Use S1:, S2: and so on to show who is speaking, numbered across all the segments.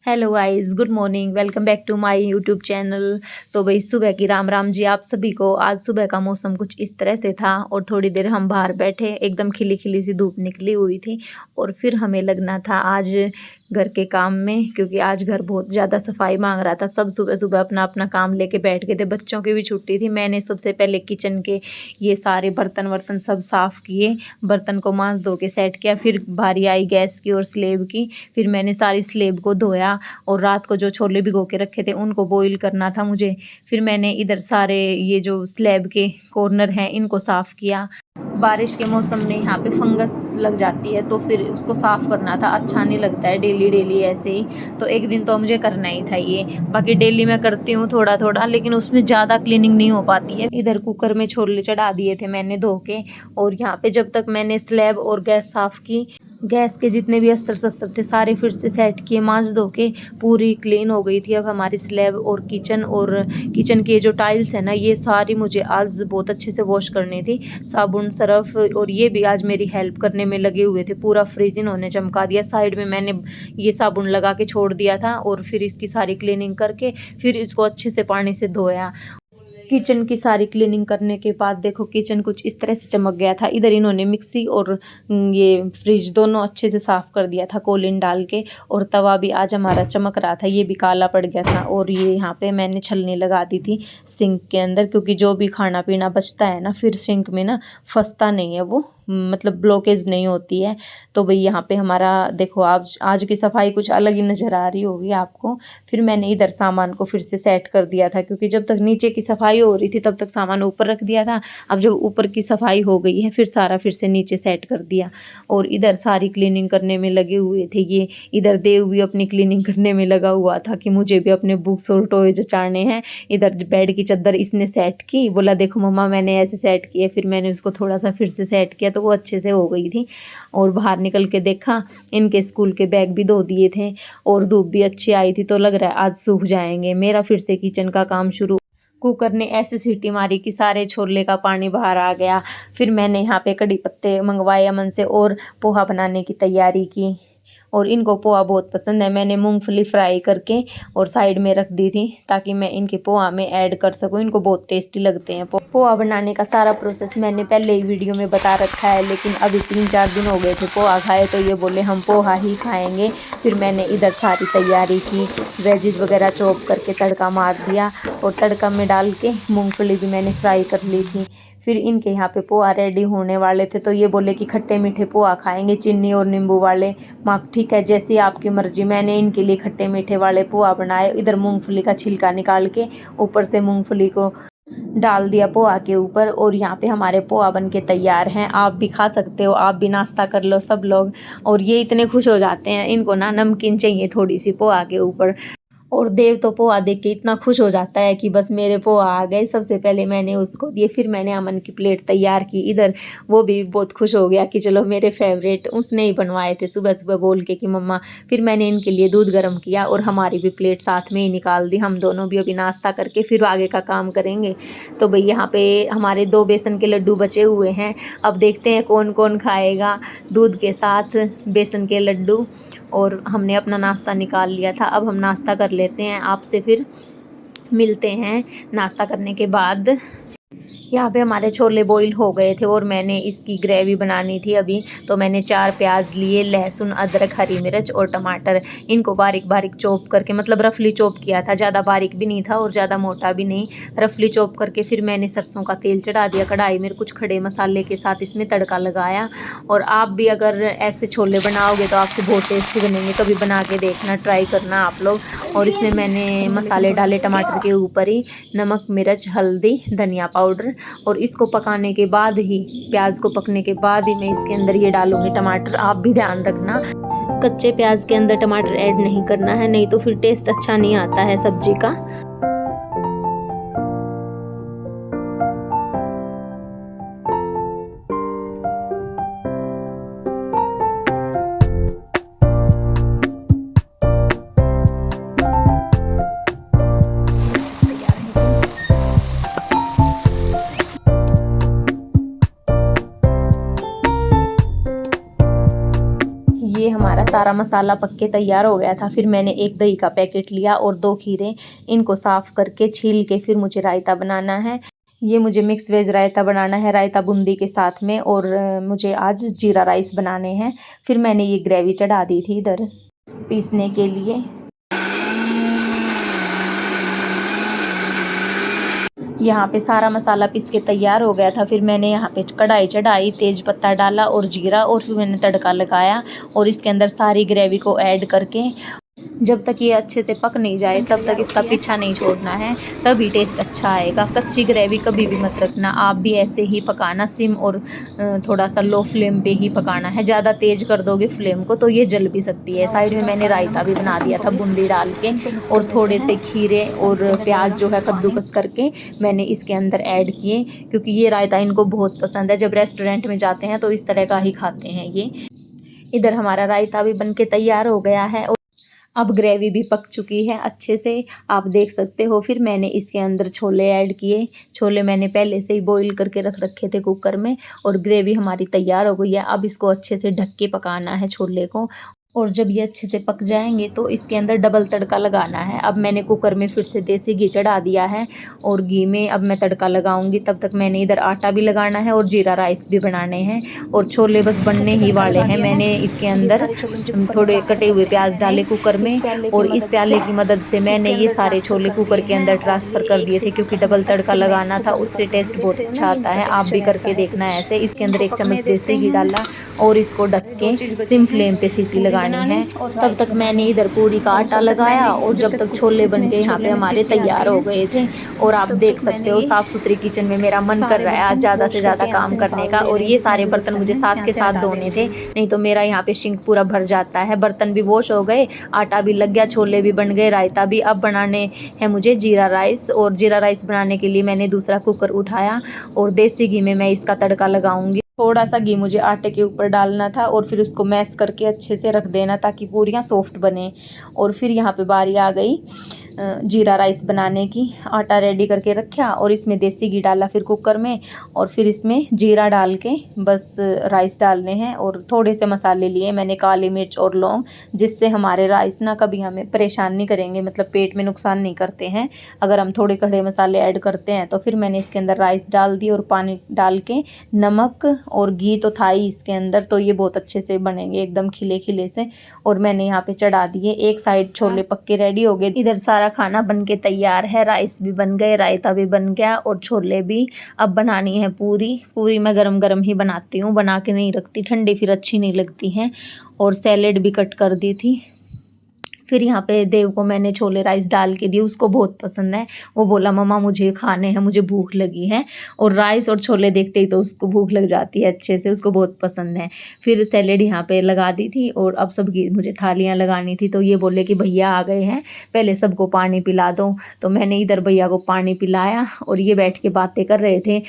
S1: Hello guys, good morning. Welcome back to my YouTube channel. तो भाई सुबह की राम राम जी आप सभी को। आज सुबह का मौसम कुछ इस तरह से था और थोड़ी देर हम बाहर बैठे, एकदम खिली खिली सी धूप निकली हुई थी और फिर हमें लगना था आज घर के काम में, क्योंकि आज घर बहुत ज़्यादा सफाई मांग रहा था। सब सुबह सुबह अपना अपना काम लेके बैठ गए थे, बच्चों की भी छुट्टी थी। मैंने सबसे पहले किचन के ये सारे बर्तन वर्तन सब साफ़ किए, बर्तन को मांज धो के सेट किया। फिर बारी आई गैस की और स्लेब की। फिर मैंने सारी स्लेब को धोया और रात को जो छोले भिगो के रखे थे उनको बॉईल करना था मुझे। फिर मैंने इधर सारे ये जो स्लैब के कॉर्नर हैं इनको साफ़ किया। बारिश के मौसम में यहाँ पे फंगस लग जाती है तो फिर उसको साफ़ करना था, अच्छा नहीं लगता है डेली डेली ऐसे ही। तो एक दिन तो मुझे करना ही था ये। बाकी डेली मैं करती हूँ थोड़ा थोड़ा, लेकिन उसमें ज़्यादा क्लीनिंग नहीं हो पाती है। इधर कुकर में छोले चढ़ा दिए थे मैंने धो के, और यहाँ पे जब तक मैंने स्लैब और गैस साफ़ की, गैस के जितने भी अस्तर शस्त्र थे सारे फिर से सेट किए, मांज धो के पूरी क्लीन हो गई थी। अब हमारी स्लैब और किचन की जो टाइल्स है ना, ये सारी मुझे आज बहुत अच्छे से वॉश करनी थी। साबुन सरफ और ये भी आज मेरी हेल्प करने में लगे हुए थे। पूरा फ्रिज इन्होंने चमका दिया। साइड में मैंने ये साबुन लगा के छोड़ दिया था और फिर इसकी सारी क्लीनिंग करके फिर इसको अच्छे से पानी से धोया। किचन की सारी क्लीनिंग करने के बाद देखो किचन कुछ इस तरह से चमक गया था। इधर इन्होंने मिक्सी और ये फ्रिज दोनों अच्छे से साफ़ कर दिया था कोलिन डाल के, और तवा भी आज हमारा चमक रहा था, ये भी काला पड़ गया था। और ये यहाँ पे मैंने छलनी लगा दी थी सिंक के अंदर, क्योंकि जो भी खाना पीना बचता है ना फिर सिंक में ना फंसता नहीं है, वो मतलब ब्लॉकेज नहीं होती है। तो भाई यहाँ पे हमारा देखो आज की सफाई कुछ अलग ही नज़र आ रही होगी आपको। फिर मैंने इधर सामान को फिर से सेट कर दिया था, क्योंकि जब तक नीचे की सफाई हो रही थी तब तक सामान ऊपर रख दिया था। अब जब ऊपर की सफाई हो गई है फिर सारा फिर से नीचे सेट कर दिया। और इधर सारी क्लीनिंग करने में लगे हुए थे। ये इधर देव भी अपनी क्लीनिंग करने में लगा हुआ था कि मुझे भी अपने बुक्स और टॉयज चाड़ने हैं। इधर बेड की चादर इसने सेट की, बोला देखो मम्मा मैंने ऐसे सेट किए। फिर मैंने उसको थोड़ा सा फिर से सेट किया तो वो अच्छे से हो गई थी। और बाहर निकल के देखा, इनके स्कूल के बैग भी धो दिए थे और धूप भी अच्छी आई थी, तो लग रहा है आज सूख जाएंगे। मेरा फिर से किचन का काम शुरू। कुकर ने ऐसे सीटी मारी कि सारे छोले का पानी बाहर आ गया। फिर मैंने यहाँ पे कड़ी पत्ते मंगवाए अमन से और पोहा बनाने की तैयारी की। और इनको पोहा बहुत पसंद है। मैंने मूंगफली फ्राई करके और साइड में रख दी थी ताकि मैं इनके पोहा में ऐड कर सकूं। इनको बहुत टेस्टी लगते हैं। पोहा बनाने का सारा प्रोसेस मैंने पहले ही वीडियो में बता रखा है, लेकिन अभी 3-4 दिन हो गए थे पोहा खाए, तो ये बोले हम पोहा ही खाएंगे। फिर मैंने इधर सारी तैयारी की, वेजिज वगैरह चॉप करके तड़का मार दिया और तड़का में डाल के मूँगफली भी मैंने फ्राई कर ली थी। फिर इनके यहाँ पे पोहा रेडी होने वाले थे, तो ये बोले कि खट्टे मीठे पोहा खाएंगे चीनी और नींबू वाले। माँ ठीक है जैसी आपकी मर्जी। मैंने इनके लिए खट्टे मीठे वाले पोहा बनाए। इधर मूंगफली का छिलका निकाल के ऊपर से मूंगफली को डाल दिया पोहा के ऊपर, और यहाँ पे हमारे पोहा बन के तैयार हैं। आप भी खा सकते हो, आप भी नाश्ता कर लो सब लोग। और ये इतने खुश हो जाते हैं, इनको ना नमकीन चाहिए थोड़ी सी पोहा के ऊपर। और देव तो पोहा देख के इतना खुश हो जाता है कि बस मेरे पोहा आ गए। सबसे पहले मैंने उसको दिए, फिर मैंने अमन की प्लेट तैयार की। इधर वो भी बहुत खुश हो गया कि चलो मेरे फेवरेट उसने ही बनवाए थे सुबह सुबह बोल के कि मम्मा। फिर मैंने इनके लिए दूध गर्म किया और हमारी भी प्लेट साथ में ही निकाल दी। हम दोनों भी अभी नाश्ता करके फिर आगे का काम करेंगे। तो भाई यहाँ पे हमारे 2 बेसन के लड्डू बचे हुए हैं। अब देखते हैं कौन कौन खाएगा दूध के साथ बेसन के लड्डू। और हमने अपना नाश्ता निकाल लिया था। अब हम नाश्ता कर लेते हैं, आपसे फिर मिलते हैं नाश्ता करने के बाद। यहाँ पे हमारे छोले बॉईल हो गए थे और मैंने इसकी ग्रेवी बनानी थी अभी। तो मैंने 4 प्याज लिए, लहसुन अदरक हरी मिर्च और टमाटर, इनको बारीक बारीक चॉप करके, मतलब रफली चॉप किया था। ज़्यादा बारीक भी नहीं था और ज़्यादा मोटा भी नहीं, रफली चॉप करके फिर मैंने सरसों का तेल चढ़ा दिया कढ़ाई में, कुछ खड़े मसाले के साथ इसमें तड़का लगाया। और आप भी अगर ऐसे छोले बनाओगे तो आपके बहुत टेस्टी बनेंगे, कभी बना के देखना, ट्राई करना आप लोग। और इसमें मैंने मसाले डाले टमाटर के ऊपर ही, नमक मिर्च हल्दी धनिया पाउडर। और इसको पकाने के बाद ही, प्याज को पकने के बाद ही मैं इसके अंदर ये डालूंगी टमाटर। आप भी ध्यान रखना कच्चे प्याज के अंदर टमाटर ऐड नहीं करना है, नहीं तो फिर टेस्ट अच्छा नहीं आता है सब्जी का। ये हमारा सारा मसाला पक के तैयार हो गया था। फिर मैंने एक दही का पैकेट लिया और 2 खीरे, इनको साफ़ करके छील के फिर मुझे रायता बनाना है। ये मुझे मिक्स वेज रायता बनाना है, रायता बूंदी के साथ में। और मुझे आज जीरा राइस बनाने हैं। फिर मैंने ये ग्रेवी चढ़ा दी थी इधर पीसने के लिए। यहाँ पे सारा मसाला पीस के तैयार हो गया था। फिर मैंने यहाँ पे कढ़ाई चढ़ाई, तेज पत्ता डाला और जीरा, और फिर मैंने तड़का लगाया और इसके अंदर सारी ग्रेवी को ऐड करके जब तक ये अच्छे से पक नहीं जाए तब तक इसका पीछा नहीं छोड़ना है, तभी टेस्ट अच्छा आएगा। कच्ची ग्रेवी कभी भी मत रखना, आप भी ऐसे ही पकाना, सिम और थोड़ा सा लो फ्लेम पे ही पकाना है। ज़्यादा तेज़ कर दोगे फ्लेम को तो ये जल भी सकती है। साइड में मैंने रायता भी बना दिया था बूंदी डाल के, और थोड़े से खीरे और प्याज जो है कद्दूकस करके मैंने इसके अंदर ऐड किए, क्योंकि ये रायता इनको बहुत पसंद है। जब रेस्टोरेंट में जाते हैं तो इस तरह का ही खाते हैं ये। इधर हमारा रायता भी बन के तैयार हो गया है और अब ग्रेवी भी पक चुकी है अच्छे से, आप देख सकते हो। फिर मैंने इसके अंदर छोले ऐड किए। छोले मैंने पहले से ही बॉईल करके रख रखे थे कुकर में, और ग्रेवी हमारी तैयार हो गई है। अब इसको अच्छे से ढक के पकाना है छोले को, और जब ये अच्छे से पक जाएंगे तो इसके अंदर डबल तड़का लगाना है। अब मैंने कुकर में फिर से देसी घी चढ़ा दिया है और घी में अब मैं तड़का लगाऊंगी। तब तक मैंने इधर आटा भी लगाना है और जीरा राइस भी बनाने हैं, और छोले बस बनने ही वाले हैं। मैंने इसके अंदर थोड़े कटे हुए प्याज डाले कुकर में, और इस प्याले की मदद से मैंने ये सारे छोले कुकर के अंदर ट्रांसफ़र कर दिए थे, क्योंकि डबल तड़का लगाना था, उससे टेस्ट बहुत अच्छा आता है। आप भी करके देखना है ऐसे। इसके अंदर 1 चम्मच देसी घी डाला और इसको ढक के सिम फ्लेम पे सीटी लगानी है। तब तक मैंने इधर पूरी का आटा लगाया, और जब तक छोले बन के यहाँ पे हमारे तैयार हो गए थे। और आप देख सकते हो साफ़ सुथरी किचन में मेरा मन कर रहा है आज ज़्यादा से ज़्यादा काम करने का। और ये सारे बर्तन मुझे साथ के साथ धोने थे, नहीं तो मेरा यहाँ पे सिंक पूरा भर जाता है। बर्तन भी वॉश हो गए, आटा भी लग गया, छोले भी बन गए, रायता भी। अब बनाने हैं मुझे जीरा राइस, और जीरा राइस बनाने के लिए मैंने दूसरा कुकर उठाया और देसी घी में मैं इसका तड़का लगाऊंगी। थोड़ा सा घी मुझे आटे के ऊपर डालना था और फिर उसको मैश करके अच्छे से रख देना ताकि पूरियाँ सॉफ्ट बने। और फिर यहाँ पे बारी आ गई जीरा राइस बनाने की। आटा रेडी करके रखा और इसमें देसी घी डाला फिर कुकर में, और फिर इसमें जीरा डाल के बस राइस डालने हैं। और थोड़े से मसाले लिए मैंने, काली मिर्च और लौंग, जिससे हमारे राइस ना कभी हमें परेशान नहीं करेंगे, मतलब पेट में नुकसान नहीं करते हैं अगर हम थोड़े खड़े मसाले ऐड करते हैं। तो फिर मैंने इसके अंदर राइस डाल दी और पानी डाल के, नमक और घी तो था ही इसके अंदर, तो ये बहुत अच्छे से बनेंगे एकदम खिले खिले से। और मैंने यहाँ पे चढ़ा दिए। एक साइड छोले पक्के रेडी हो गए, इधर सारा खाना बन के तैयार है। राइस भी बन गए, रायता भी बन गया और छोले भी। अब बनानी है पूरी। पूरी मैं गरम गरम ही बनाती हूँ, बना के नहीं रखती, ठंडी फिर अच्छी नहीं लगती हैं। और सैलेड भी कट कर दी थी। फिर यहाँ पे देव को मैंने छोले राइस डाल के दी, उसको बहुत पसंद है। वो बोला मम्मा मुझे खाने हैं, मुझे भूख लगी है। और राइस और छोले देखते ही तो उसको भूख लग जाती है अच्छे से, उसको बहुत पसंद है। फिर सैलेड यहाँ पे लगा दी थी, और अब सबकी मुझे थालियाँ लगानी थी। तो ये बोले कि भैया आ गए हैं, पहले सबको पानी पिला दो। तो मैंने इधर भैया को पानी पिलाया और ये बैठ के बातें कर रहे थे।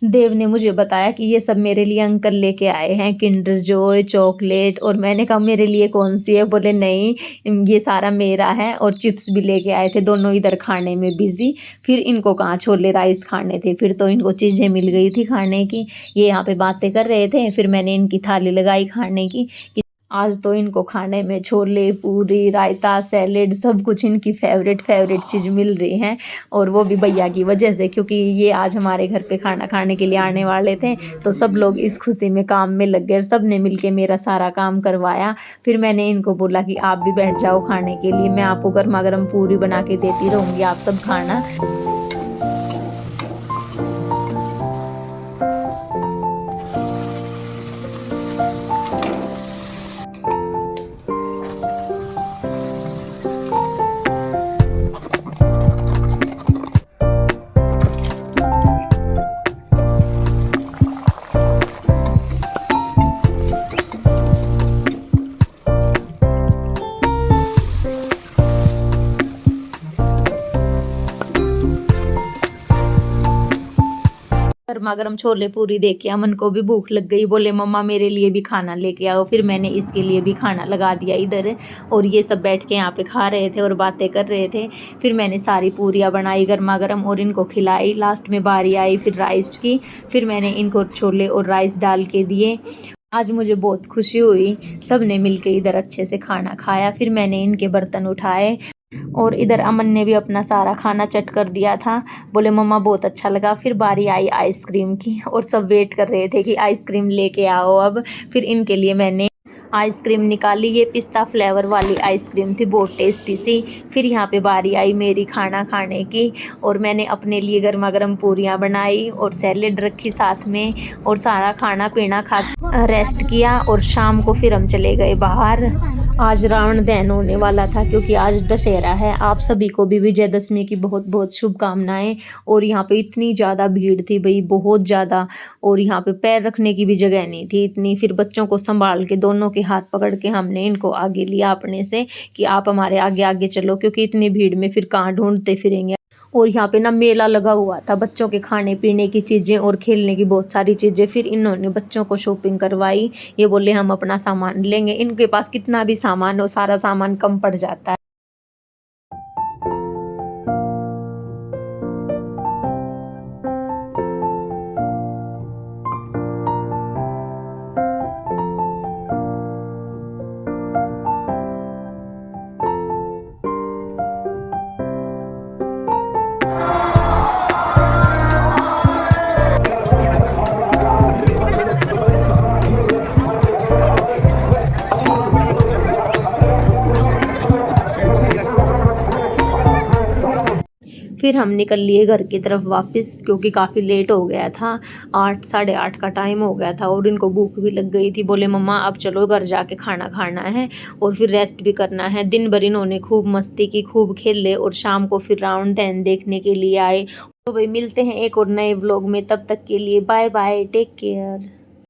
S1: देव ने मुझे बताया कि ये सब मेरे लिए अंकल लेके आए हैं, किंडर जॉय, चॉकलेट। और मैंने कहा मेरे लिए कौन सी है? बोले नहीं ये सारा मेरा है। और चिप्स भी लेके आए थे, दोनों इधर खाने में बिजी। फिर इनको कहाँ छोले राइस खाने थे, फिर तो इनको चीज़ें मिल गई थी खाने की। ये यहाँ पे बातें कर रहे थे, फिर मैंने इनकी थाली लगाई खाने की। आज तो इनको खाने में छोले, पूरी, रायता, सैलेड सब कुछ इनकी फेवरेट चीज़ मिल रही है। और वो भी भैया की वजह से, क्योंकि ये आज हमारे घर पे खाना खाने के लिए आने वाले थे। तो सब लोग इस खुशी में काम में लग गए, सब ने मिलके मेरा सारा काम करवाया। फिर मैंने इनको बोला कि आप भी बैठ जाओ खाने के लिए, मैं आपको गर्मा गर्म पूरी बना के देती रहूँगी, आप सब खाना। गर्मा गर्म छोले पूरी देख के अमन को भी भूख लग गई, बोले मम्मा मेरे लिए भी खाना लेके आओ। फिर मैंने इसके लिए भी खाना लगा दिया इधर, और ये सब बैठ के यहाँ पे खा रहे थे और बातें कर रहे थे। फिर मैंने सारी पूरियाँ बनाई गर्मा गर्म और इनको खिलाई। लास्ट में बारी आई फिर राइस की, फिर मैंने इनको छोले और राइस डाल के दिए। आज मुझे बहुत खुशी हुई, सबने मिलके इधर अच्छे से खाना खाया। फिर मैंने इनके बर्तन उठाए और इधर अमन ने भी अपना सारा खाना चट कर दिया था। बोले मम्मा बहुत अच्छा लगा। फिर बारी आई आइसक्रीम की और सब वेट कर रहे थे कि आइसक्रीम लेके आओ अब। फिर इनके लिए मैंने आइसक्रीम निकाली। ये पिस्ता फ्लेवर वाली आइसक्रीम थी, बहुत टेस्टी सी। फिर यहाँ पे बारी आई मेरी खाना खाने की और मैंने अपने लिए गर्मा गर्म पूरियाँ बनाई और सैलेड रखी साथ में और सारा खाना पीना खा रेस्ट किया। और शाम को फिर हम चले गए बाहर। आज रावण दहन होने वाला था क्योंकि आज दशहरा है। आप सभी को भी विजयदशमी की बहुत बहुत शुभकामनाएं। और यहाँ पे इतनी ज़्यादा भीड़ थी भाई, बहुत ज़्यादा। और यहाँ पे पैर रखने की भी जगह नहीं थी इतनी। फिर बच्चों को संभाल के दोनों के हाथ पकड़ के हमने इनको आगे लिया अपने से कि आप हमारे आगे आगे चलो, क्योंकि इतनी भीड़ में फिर कहाँ ढूंढते फिरेंगे। और यहाँ पे ना मेला लगा हुआ था, बच्चों के खाने पीने की चीज़ें और खेलने की बहुत सारी चीज़ें। फिर इन्होंने बच्चों को शॉपिंग करवाई। ये बोले हम अपना सामान लेंगे। इनके पास कितना भी सामान हो, सारा सामान कम पड़ जाता है। फिर हम निकल लिए घर की तरफ वापस, क्योंकि काफ़ी लेट हो गया था। 8 साढ़े 8 का टाइम हो गया था और इनको भूख भी लग गई थी। बोले मम्मा अब चलो घर जाके खाना खाना है और फिर रेस्ट भी करना है। दिन भर इन्होंने खूब मस्ती की, खूब खेले और शाम को फिर राउंड 10 देखने के लिए आए। तो भाई मिलते हैं एक और नए व्लॉग में, तब तक के लिए बाय बाय, टेक केयर।